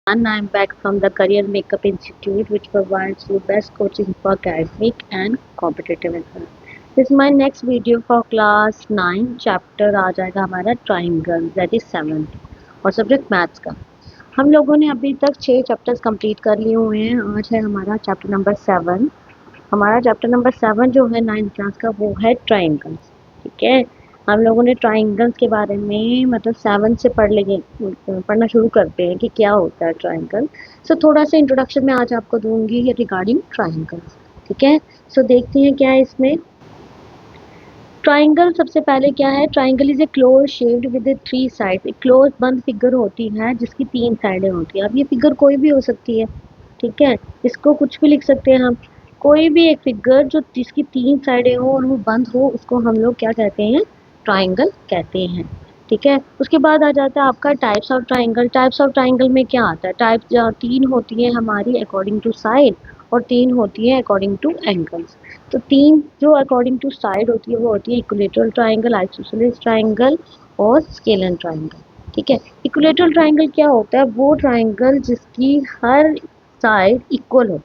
and I'm back from the Career Makeup Institute, which provides you best coaching for academic and competitive exams. This is my next video for class 9 chapter आ जाएगा हमारा triangle that is 7th और subject maths का। हम लोगों ने अभी तक 6 chapters complete कर लिए हुए हैं। आज है हमारा चैप्टर नंबर 7। हमारा चैप्टर नंबर 7 जो है 9th क्लास का वो है ट्राइंगल्स। ठीक है, हम लोगों ने ट्राइंगल्स के बारे में मतलब 7 से पढ़ना शुरू करते हैं कि क्या होता है ट्राइंगल। सो थोड़ा सा इंट्रोडक्शन मैं आज आपको दूंगी रिगार्डिंग ट्राइंगल्स। ठीक है, सो देखते हैं क्या है इसमें। ट्राइंगल सबसे पहले क्या है, triangle is a close shaped with 3 side. एक क्लोज बंद फिगर होती है जिसकी 3 साइडें होती है। अब ये फिगर कोई भी हो सकती है। ठीक है, इसको कुछ भी लिख सकते हैं हम। कोई भी एक फिगर जो जिसकी 3 साइडें हो और वो बंद हो उसको हम लोग क्या कहते हैं, ट्राइंगल कहते हैं। ठीक है, उसके बाद आ जाता है आपका types of triangle. Types of triangle में क्या आता है, टाइप 3 होती है हमारी अकॉर्डिंग टू साइड और 3 होती है अकॉर्डिंग टू एंगल्स। तो 3 जो अकॉर्डिंग टू साइड होती है वो होती है इक्विलेटरल ट्राइंगल, आइसोसेलेस ट्राइंगल और स्केलर ट्राइंगल। ठीक है, इक्विलेटरल ट्राइंगल क्या होता है, वो ट्राइंगल जिसकी हर साइड इक्वल हो,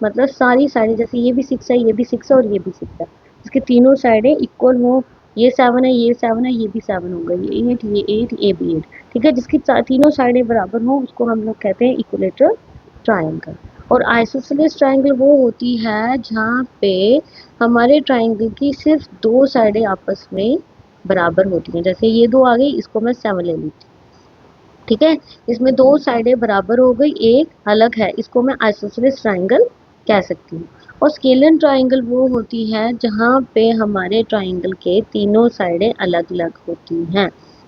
मतलब सारी साइडें, जैसे ये भी 6 है, ये भी 6 है और ये भी 6 है, इसकी तीनों साइडें इक्वल हो। ये 7 है, ये 7 है, ये भी 7 हो गई, ये 8, ये 8, ये भी 8। ठीक है, जिसकी तीनों साइडें बराबर हो उसको हम लोग कहते हैं इक्विलेटरल ट्राइंगल। और आइसोसेलेस ट्राइंगल वो होती है जहाँ पे हमारे ट्राइंगल की सिर्फ 2 साइडें आपस में बराबर होती हैं। जैसे ये 2 आ गई, इसको मैं 7 ले ली। ठीक है, इसमें 2 साइडें बराबर हो गई, एक अलग है, इसको मैं आइसोसेलेस ट्राइंगल कह सकती हूँ। और स्केलर ट्राइंगल वो होती है जहाँ पे हमारे ट्राइंगल के तीनों साइडें अलग अलग होती हैं।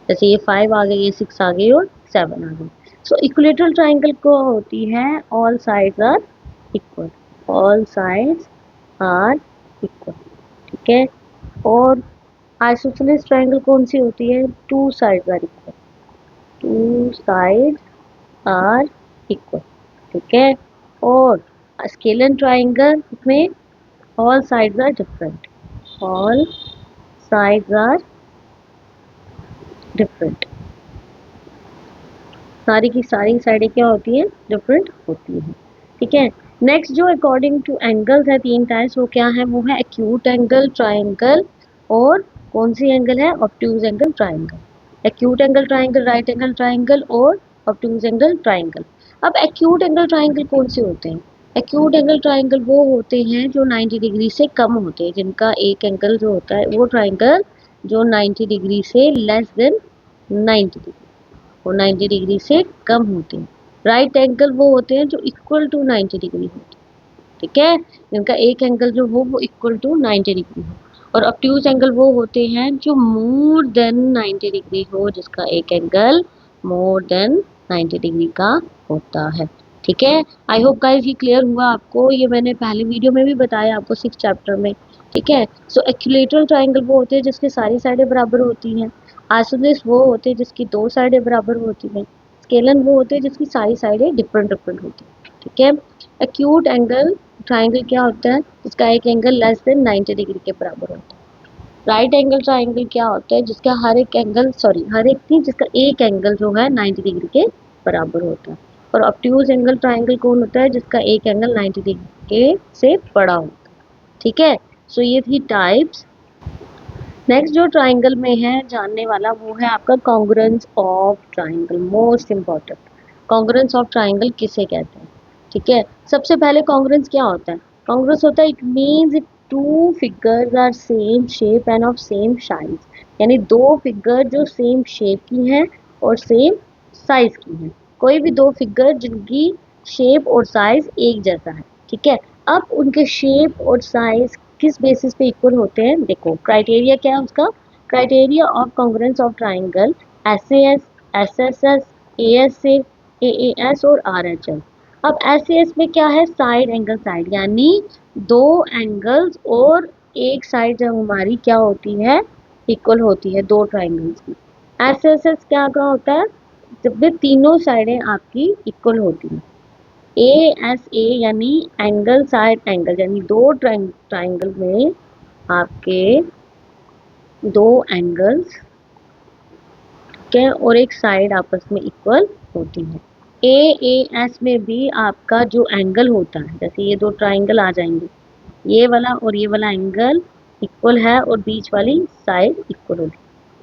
जैसे ये 5 आ गई, ये 6 आ गई और 7 आ गई। सो इक्विलेटरल ट्राइंगल को होती है all sides are equal, all sides are equal. ठीक है, और आइसोसेलेस ट्राइंगल कौन सी होती है, 2 sides are equal, 2 sides are equal. ठीक है, और स्केलर ट्राइंगल में all sides are different, all sides are different, सारी की सारी साइडें क्या होती हैं, डिफरेंट होती हैं। ठीक है, नेक्स्ट जो अकॉर्डिंग टू एंगल्स है 3 टाइप्स, वो क्या है, वो है एक्यूट एंगल ट्राइंगल और कौन सी एंगल है, obtuse angle triangle. Acute angle triangle, right angle triangle और ऑब्ट्यूज एंगल ट्राइंगल। अब एक्यूट एंगल ट्राइंगल कौन से होते हैं, एक्यूट एंगल ट्राइंगल वो होते हैं जो 90 डिग्री से कम होते हैं, जिनका एक एंगल जो होता है वो ट्राइंगल जो 90 डिग्री से लेस देन 90 डिग्री, वो 90 डिग्री से कम होते हैं। राइट एंगल वो होते हैं जो इक्वल टू 90 डिग्री होते हैं। ठीक है, जिनका एक एंगल जो हो वो इक्वल टू 90 डिग्री हो। और ऑब्ट्यूज एंगल वो होते हैं जो मोर देन 90 डिग्री हो, जिसका एक एंगल मोर देन 90 डिग्री का होता है। ठीक है, आई होप गाइस ये क्लियर हुआ आपको। ये मैंने पहले वीडियो में भी बताया आपको 6 चैप्टर में। ठीक है, सो इक्विलेटरल ट्राइंगल वो होते हैं जिसकी सारी साइडें बराबर होती हैं। आइसोसेलेस वो होते हैं जिसकी 2 साइडें बराबर होती हैं। स्केलर वो होते हैं जिसकी सारी साइडें डिफरेंट डिफरेंट होती हैं। ठीक है, एक्यूट एंगल ट्राइंगल क्या होता है, जिसका एक एंगल लेस देन 90 डिग्री के बराबर होता है। राइट एंगल ट्राइंगल क्या होता है, जिसका हर एक एंगल, सॉरी हर एक नहीं, जिसका एक एंगल जो है 90 डिग्री के बराबर होता है। और ऑब्ट्यूज एंगल ट्राइंगल कौन होता है, जिसका एक एंगल 90 डिग्री के से बड़ा होता है। ठीक है, सो ये थी टाइप्स। नेक्स्ट जो ट्राइंगल में है जानने वाला वो है आपका congruence of triangle, most important. Congruence of triangle किसे कहते हैं। ठीक है, सबसे पहले कॉन्ग्रुएंस क्या होता है, कॉन्ग्रुएंस होता है it means if two figures are same shape and of same size, यानी 2 फिगर जो सेम शेप की हैं और सेम साइज की हैं। कोई भी 2 फिगर जिनकी शेप और साइज एक जैसा है। ठीक है, अब उनके शेप और साइज किस बेसिस पे इक्वल होते हैं, देखो क्राइटेरिया क्या है उसका, criteria of congruence of triangle SAS, SSS, ASA, AAS और RHS। अब SAS में क्या है, साइड एंगल साइड, यानी 2 एंगल्स और एक साइड जब हमारी क्या होती है, इक्वल होती है 2 ट्राइंगल्स की। SSS क्या क्या होता है, जब भी तीनों साइडें आपकी इक्वल होती हैं। ASA यानी एंगल साइड एंगल, यानी 2 ट्राइंगल में आपके 2 एंगल्स, ठीक है, और एक साइड आपस में इक्वल होती है। AAS में भी आपका जो एंगल होता है, जैसे ये दो ट्राइंगल आ जाएंगे, ये वाला और ये वाला एंगल इक्वल है और बीच वाली साइड इक्वल होगी,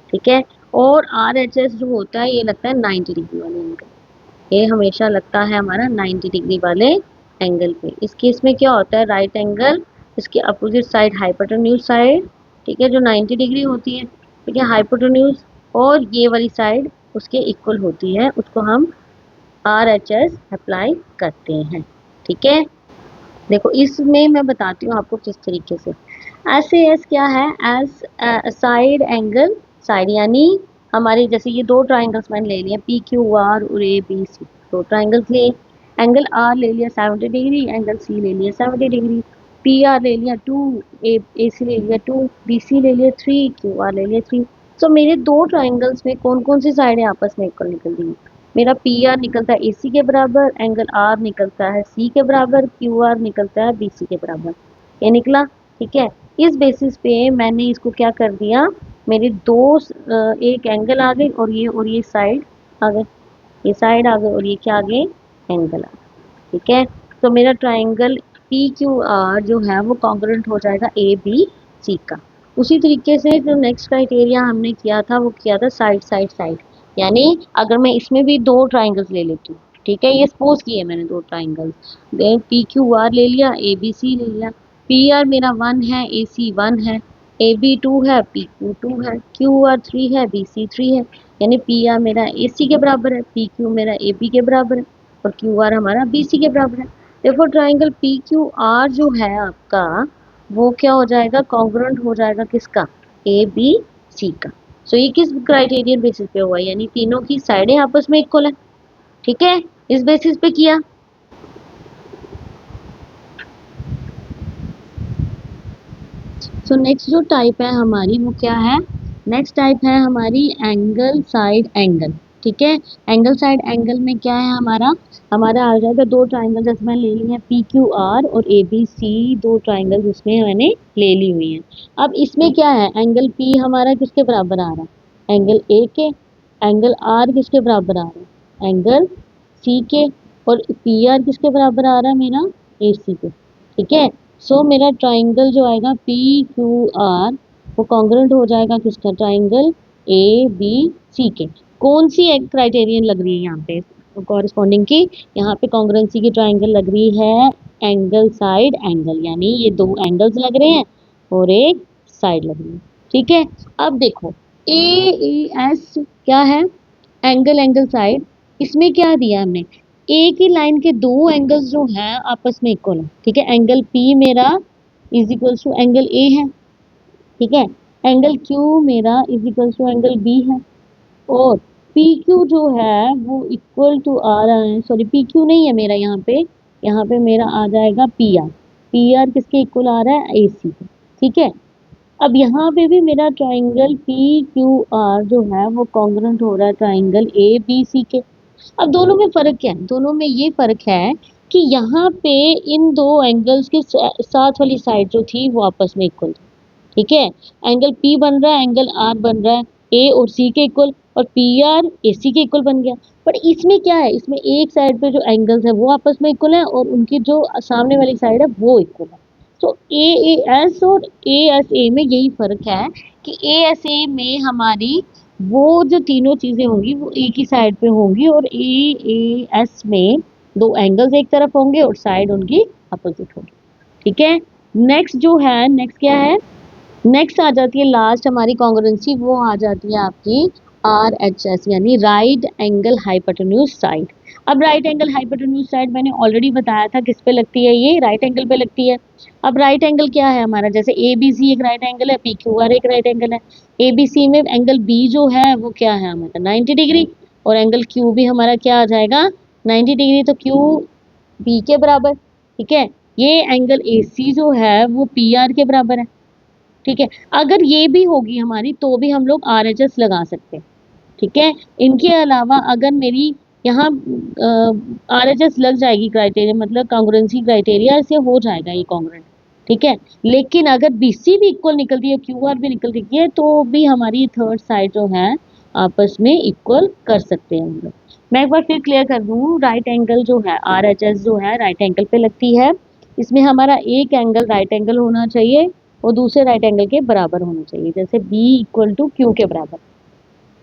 ठीक है। और RHS जो होता है ये लगता है 90 डिग्री वाले एंगल, ये हमेशा लगता है हमारा 90 डिग्री वाले एंगल पे। इस केस में क्या होता है, राइट एंगल, इसकी अपोजिट साइड हाइपोटेन्यूज साइड, ठीक है, जो 90 डिग्री होती है, ठीक है, हाइपोटेन्यूज, और ये वाली साइड उसके इक्वल होती है, उसको हम RHS अप्लाई करते हैं, ठीक है। देखो इसमें मैं बताती हूँ आपको किस तरीके से। SAS क्या है, एस साइड एंगल साइड, यानी हमारे जैसे ये दो ट्राइंगल्स मैंने ले लिए PQR और ABC, दो ट्राइंगल्स लिए, एंगल R ले लिया 70 डिग्री, एंगल C ले लिया 70 डिग्री, PR ले लिया 2, AC ले लिया 2, BC ले लिया 3, QR ले लिया 3। तो मेरे दो ट्राइंगल्स में कौन कौन सी साइडें आपस में इक्वल निकल रही हैं, मेरा PR निकलता है AC के बराबर, एंगल R निकलता है C के बराबर, QR निकलता है BC के बराबर, ये निकला, ठीक है। इस बेसिस पे मैंने इसको क्या कर दिया, मेरे दो एक एंगल आ गई और ये साइड आ गई, ये साइड आ गई और ये क्या आ गई, एंगल आ गई, ठीक है। तो मेरा ट्राइंगल PQR जो है वो कॉन्ग्रुएंट हो जाएगा ABC का। उसी तरीके से जो नेक्स्ट क्राइटेरिया हमने किया था वो किया था साइड साइड साइड, यानी अगर मैं इसमें भी दो ट्राइंगल्स ले लेती हूँ, ठीक है, ये सपोज किए मैंने दो ट्राइंगल्स, PQR ले लिया, ABC ले लिया, PR मेरा 1 है, AC 1 है, AB 2 है, PQ 2 है, QR 3 है, BC 3 है, यानी PR मेरा AC के बराबर है, PQ मेरा AB के बराबर है और QR हमारा BC के बराबर है। देखो ट्राइंगल PQR जो है आपका वो क्या हो जाएगा, कॉन्ग्रुएंट हो जाएगा किसका, ABC का। सो ये किस क्राइटेरियन बेसिस पे हुआ, यानी तीनों की साइडें आपस में इक्वल है, ठीक है, इस बेसिस पे किया। सो नेक्स्ट जो टाइप है हमारी वो क्या है, नेक्स्ट टाइप है हमारी एंगल साइड एंगल, ठीक है। एंगल साइड एंगल में क्या है हमारा, हमारा आ जाएगा दो ट्राइंगल जैसे मैंने ले लिए हैं PQR और ABC, दो ट्राइंगल जिसमें मैंने ले ली हुई हैं। अब इसमें क्या है, एंगल P हमारा किसके बराबर आ रहा है, एंगल A के, एंगल R किसके बराबर आ रहा है, एंगल C के, और PR किसके बराबर आ रहा है मेरा, AC के, ठीक है। सो मेरा ट्राइंगल जो आएगा PQR वो कॉन्ग्रुएंट हो जाएगा किसका, ट्राइंगल ABC के। कौन सी एक क्राइटेरियन लग रही है यहाँ पे कॉरेस्पॉन्डिंग की, यहाँ पे कॉन्ग्रुएंसी की ट्राइंगल लग रही है एंगल साइड एंगल, यानी ये दो एंगल्स लग रहे हैं और एक साइड लग रही है, ठीक है। अब देखो AAS क्या है, एंगल एंगल साइड, इसमें क्या दिया हमने, एक ही लाइन के दो एंगल्स जो हैं आपस में इक्वल है, ठीक है। एंगल P मेरा is equals to angle A है, ठीक है, एंगल Q मेरा is equals to angle B है, और PQ जो है वो इक्वल टू आ रहा है, सॉरी PQ नहीं है मेरा यहाँ पे मेरा आ जाएगा PR, PR किसके इक्वल आ रहा है, AC के, ठीक है। अब यहाँ पे भी मेरा ट्राइंगल PQR जो है वो कॉन्ग्रुएंट हो रहा है ट्राइंगल ABC के। अब दोनों में फर्क क्या है, दोनों में ये फर्क है कि यहाँ पे इन दो एंगल्स के साथ वाली साइड जो थी वो आपस में इक्वल थी, ठीक है। एंगल P बन रहा है, एंगल R बन रहा है A और C के इक्वल, और PR AC के इक्वल बन गया। पर इसमें क्या है, इसमें एक साइड पे जो एंगल्स है वो आपस में इक्वल है और उनकी जो सामने वाली साइड है वो इक्वल है। तो AAS और ASA में यही फर्क है कि ASA में हमारी वो जो तीनों चीजें होंगी वो एक ही साइड पे होंगी, और AAS में दो एंगल्स एक तरफ होंगे और साइड उनकी अपोजिट होगी, ठीक है। नेक्स्ट जो है, नेक्स्ट क्या है, नेक्स्ट आ जाती है लास्ट हमारी कॉन्ग्रुएंसी, वो आ जाती है आपकी RHS, यानी राइट एंगल हाइपोटेन्यूज साइड। अब राइट एंगल हाइपोटेन्यूज साइड मैंने ऑलरेडी बताया था किस पे लगती है, ये राइट एंगल पे लगती है। अब राइट एंगल क्या है हमारा, जैसे ABC एक राइट एंगल है, PQR एक राइट एंगल है, ABC में एंगल B जो है वो क्या है हमारा 90 डिग्री, और एंगल Q भी हमारा क्या आ जाएगा 90 डिग्री, तो Q B के बराबर, ठीक है। ये एंगल AC जो है वो PR के बराबर है, ठीक है। अगर ये भी होगी हमारी तो भी हम लोग RHS लगा सकते हैं, ठीक है। इनके अलावा अगर मेरी यहाँ RHS लग जाएगी क्राइटेरिया, मतलब कॉन्ग्रुएंसी क्राइटेरिया से हो जाएगा ये कॉन्ग्रुएंट, ठीक है। लेकिन अगर BC भी इक्वल निकलती है, QR भी निकल रही है, तो भी हमारी थर्ड साइड जो है आपस में इक्वल कर सकते हैं हम लोग। मैं एक बार फिर क्लियर कर दूं, राइट एंगल जो है आर एच एस जो है राइट एंगल पे लगती है। इसमें हमारा एक एंगल राइट एंगल होना चाहिए और दूसरे राइट एंगल के बराबर होना चाहिए, जैसे बी इक्वल टू क्यू के बराबर,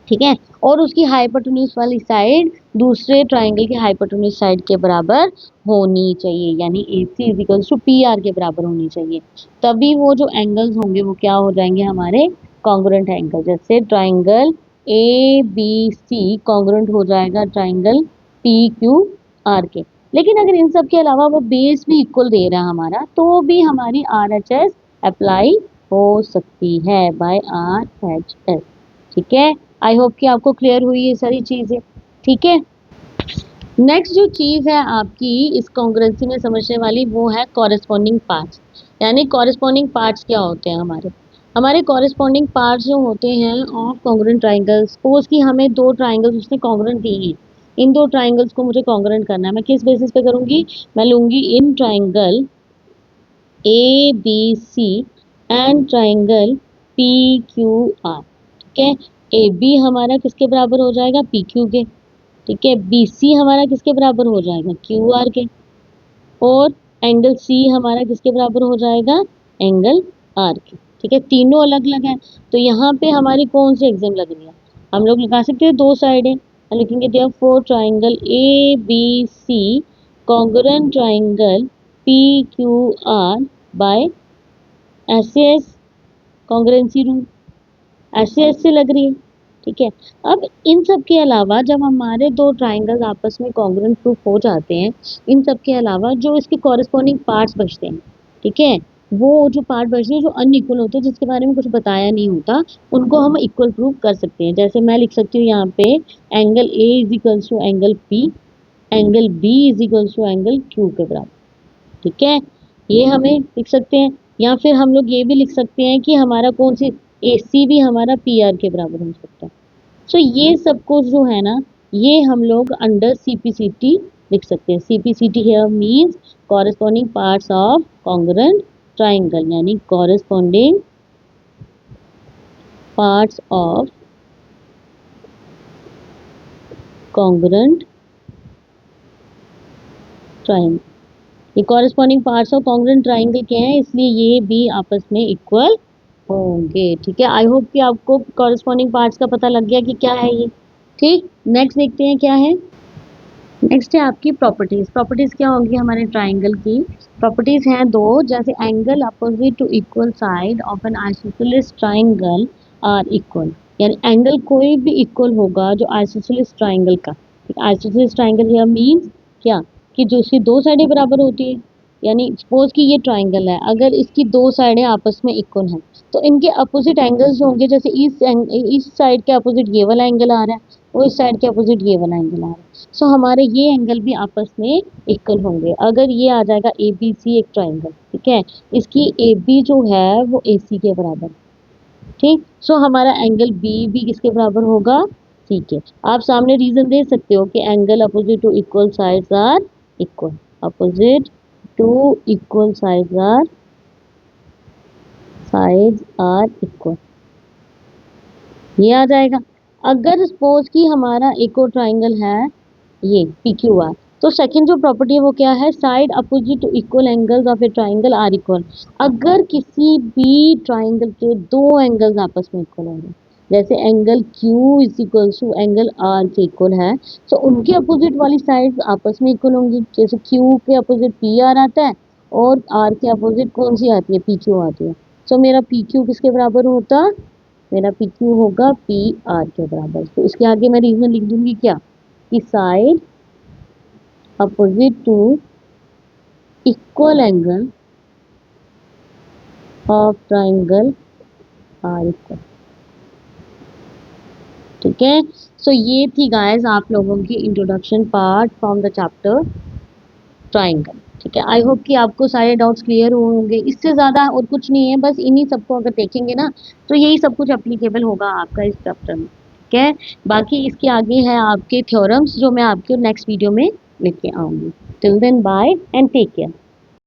ठीक है। और उसकी हाइपोटेन्यूज वाली साइड दूसरे ट्राइंगल के हाइपोटेन्यूज साइड के बराबर होनी चाहिए, यानी ए सी इजिकल टू पी आर के बराबर होनी चाहिए। तभी वो जो एंगल्स होंगे वो क्या हो जाएंगे, हमारे कॉन्ग्रुएंट एंगल। जैसे triangle A B C congruent हो जाएगा ट्राइंगल पी क्यू आर के। लेकिन अगर इन सब के अलावा वो बेस भी इक्वल दे रहा है हमारा, तो भी हमारी आर एच एस अप्लाई हो सकती है बाय आर एच एस, ठीक है। आई होप कि आपको क्लियर हुई ये सारी चीजें, ठीक है। नेक्स्ट जो चीज है आपकी इस कॉन्ग्रुएंसी में समझने वाली, वो है कॉरेस्पॉन्डिंग पार्ट्स। यानी कॉरेस्पॉन्डिंग पार्ट्स क्या होते हैं हमारे, हमारे कॉरेस्पॉन्डिंग पार्ट्स जो होते हैं ऑफ कॉन्ग्रुएंट ट्राइंगल्स। सपोज कि हमें दो ट्राइंगल्स उसने कॉन्ग्रुएंट दी हैं, इन दो ट्राइंगल्स को मुझे कॉन्ग्रुएंट करना है। मैं किस बेसिस पे करूंगी, मैं लूंगी इन triangle A B C and triangle P Q R, ठीक है। ए बी हमारा किसके बराबर हो जाएगा, पी क्यू के, ठीक है। बी सी हमारा किसके बराबर हो जाएगा, क्यू आर के। और एंगल सी हमारा किसके बराबर हो जाएगा, एंगल आर के, ठीक है। तीनों अलग अलग हैं, तो यहाँ पे हमारी कौन सी एग्जाम लग रही है, हम लोग लगा सकते हैं दो साइड है, लिखेंगे therefore triangle A B C congruent triangle P Q R by S S congruency rule, ऐसे लग रही है, ठीक है। अब इन सब के अलावा जब हमारे दो ट्राइंगल्स आपस में कॉन्ग्रुएंट प्रूफ हो जाते हैं, इन सब के अलावा जो इसके कॉरेस्पॉन्डिंग पार्ट्स बचते हैं, ठीक है, वो जो पार्ट बचते हैं जो अनइक्वल होते हैं, जिसके बारे में कुछ बताया नहीं होता, उनको हम इक्वल प्रूफ कर सकते हैं। जैसे मैं लिख सकती हूँ यहाँ पे angle A is equals to angle P, angle B is equals to angle Q के बराबर, ठीक है। ये हमें लिख सकते हैं, या फिर हम लोग ये भी लिख सकते हैं कि हमारा कौन सी ए सी भी हमारा पी आर के बराबर हो सकता है। सो ये सब कुछ जो है ना, ये हम लोग अंडर सीपीसीटी लिख सकते हैं। CPCT here means corresponding parts of congruent triangle, यानी corresponding parts of congruent triangle. ये corresponding parts of congruent triangle के हैं, इसलिए ये भी आपस में इक्वल होंगे, ठीक है। आई होप कि आपको कॉरेस्पॉन्डिंग पार्ट्स का पता लग गया कि क्या है ये, ठीक। नेक्स्ट देखते हैं क्या है। नेक्स्ट है आपकी प्रॉपर्टीज। प्रॉपर्टीज क्या होंगी हमारे ट्राइंगल की, प्रॉपर्टीज हैं दो, जैसे angle opposite to equal side of an isosceles triangle are equal, यानी एंगल कोई भी इक्वल होगा जो आइसोसेलेस ट्राइंगल का, आइसोसेलेस ट्राइंगल यह मीन्स क्या, कि जो उसकी दो साइडें बराबर होती है। यानी सपोज कि ये ट्राइंगल है, अगर इसकी दो साइडें आपस में इक्वल हैं, तो इनके अपोजिट एंगल्स जो होंगे, जैसे इस साइड के अपोजिट ये वाला एंगल आ रहा है और इस साइड के अपोजिट ये वाला एंगल आ रहा है, सो हमारे ये एंगल भी आपस में इक्वल होंगे। अगर ये आ जाएगा ए बी सी एक ट्राइंगल, ठीक है, इसकी ए बी जो है वो ए सी के बराबर, ठीक। सो हमारा एंगल बी भी किसके बराबर होगा, ठीक है। आप सामने रीजन दे सकते हो कि angle opposite to equal sides are equal, opposite to equal sides are equal, ये आ जाएगा। अगर सपोज कि हमारा एक और ट्राइंगल है ये पी क्यू आर, तो सेकंड जो प्रॉपर्टी है वो क्या है, side opposite to equal angles of a triangle are equal. अगर किसी भी ट्राइंगल के दो एंगल्स आपस में इक्वल होंगे, जैसे angle Q is equal to angle R के इक्वल है, तो उनके अपोजिट वाली साइड आपस में इक्वल होंगी। जैसे क्यू के अपोजिट पी आर आता है और आर के अपोजिट कौन सी आती है, पी क्यू आती है। सो मेरा पी क्यू किसके बराबर होता, मेरा पी क्यू होगा पी आर के बराबर। तो इसके आगे मैं रीजन लिख दूंगी क्या, कि side opposite to equal angle of triangle are equal, ठीक है। सो ये थी गाइस आप लोगों की introduction part from the chapter triangle, ठीक है। आई होप कि आपको सारे डाउट्स क्लियर हुए होंगे, इससे ज़्यादा और कुछ नहीं है, बस इन्हीं सबको अगर देखेंगे ना तो यही सब कुछ एप्लीकेबल होगा आपका इस चैप्टर में, ठीक है। बाकी इसके आगे है आपके थ्योरम्स जो मैं आपके नेक्स्ट वीडियो में लेके आऊँगी। Till then bye and take care.